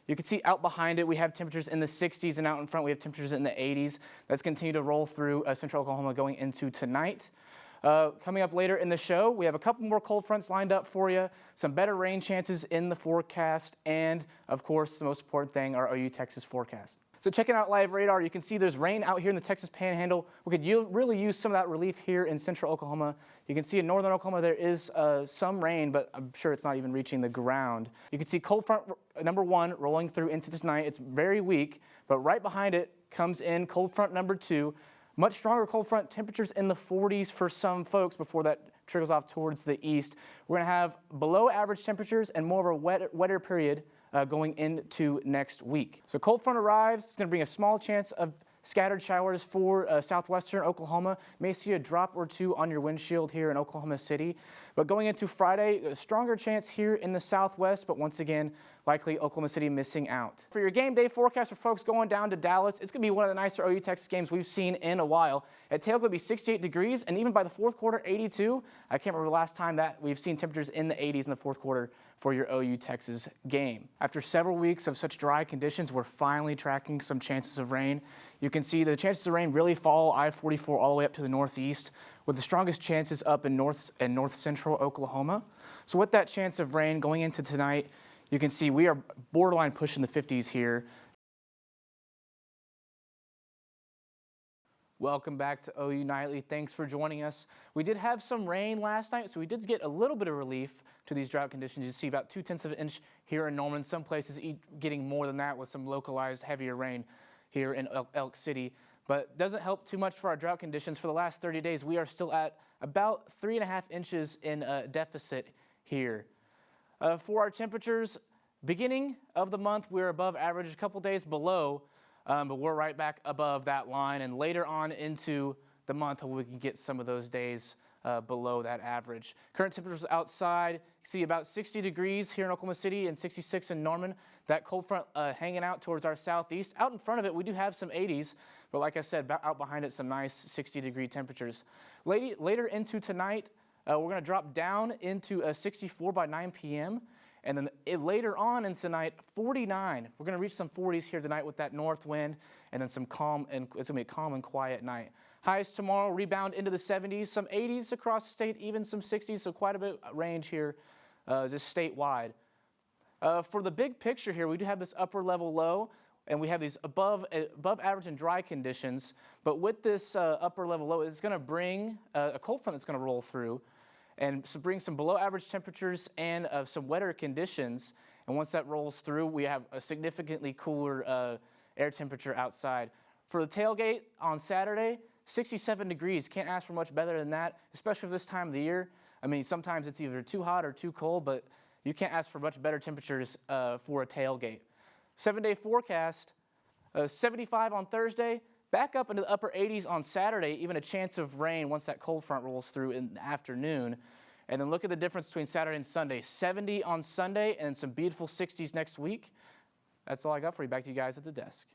You can see out behind it, we have temperatures in the 60s, and out in front, we have temperatures in the 80s. That's continued to roll through central Oklahoma going into tonight. Coming up later in the show, we have a couple more cold fronts lined up for you, some better rain chances in the forecast, and of course, the most important thing, our OU Texas forecast. So checking out live radar, you can see there's rain out here in the Texas Panhandle. We could really use some of that relief here in central Oklahoma. You can see in northern Oklahoma there is some rain, but I'm sure it's not even reaching the ground. You can see cold front number 1 rolling through into tonight. It's very weak, but right behind it comes in cold front number 2. Much stronger cold front, temperatures in the 40s for some folks before that trickles off towards the east. We're going to have below average temperatures and more of a wetter period going into next week. So cold front arrives. It's going to bring a small chance of scattered showers for southwestern Oklahoma. May see a drop or two on your windshield here in Oklahoma City. But going into Friday, a stronger chance here in the southwest, but once again, likely Oklahoma City missing out. For your game day forecast for folks going down to Dallas, it's going to be one of the nicer OU Texas games we've seen in a while. At Tail, it'll be 68 degrees, and even by the fourth quarter, 82. I can't remember the last time that we've seen temperatures in the 80s in the fourth quarter for your OU Texas game. After several weeks of such dry conditions, we're finally tracking some chances of rain. You can see the chances of rain really follow I-44 all the way up to the northeast, with the strongest chances up in north central Oklahoma. So with that chance of rain going into tonight, you can see we are borderline pushing the 50s here. Welcome back to OU Nightly. Thanks for joining us. We did have some rain last night, so we did get a little bit of relief to these drought conditions. You see about 2/10 of an inch here in Norman. Some places getting more than that with some localized heavier rain here in Elk City. But doesn't help too much for our drought conditions. For the last 30 days, we are still at about 3.5 inches in deficit here. For our temperatures, beginning of the month, we're above average, a couple days below, but we're right back above that line. And later on into the month, we can get some of those days below that average. Current temperatures outside, you see about 60 degrees here in Oklahoma City and 66 in Norman. That cold front hanging out towards our southeast. Out in front of it, we do have some 80s, but like I said, out behind it, some nice 60-degree temperatures. Later into tonight, we're going to drop down into 64 by 9 p.m. And then later on in tonight, 49. We're going to reach some 40s here tonight with that north wind, and then some calm, and it's going to be a calm and quiet night. Highs tomorrow rebound into the 70s, some 80s across the state, even some 60s, so quite a bit of range here just statewide. For the big picture here, we do have this upper level low, and we have these above average and dry conditions. But with this upper level low, it's going to bring a cold front that's going to roll through and so bring some below average temperatures and some wetter conditions. And once that rolls through, we have a significantly cooler air temperature outside. For the tailgate on Saturday, 67 degrees. Can't ask for much better than that, especially for this time of the year. I mean, sometimes it's either too hot or too cold, but you can't ask for much better temperatures for a tailgate. 7-day forecast, 75 on Thursday, back up into the upper 80s on Saturday, even a chance of rain once that cold front rolls through in the afternoon. And then look at the difference between Saturday and Sunday. 70 on Sunday and some beautiful 60s next week. That's all I got for you. Back to you guys at the desk.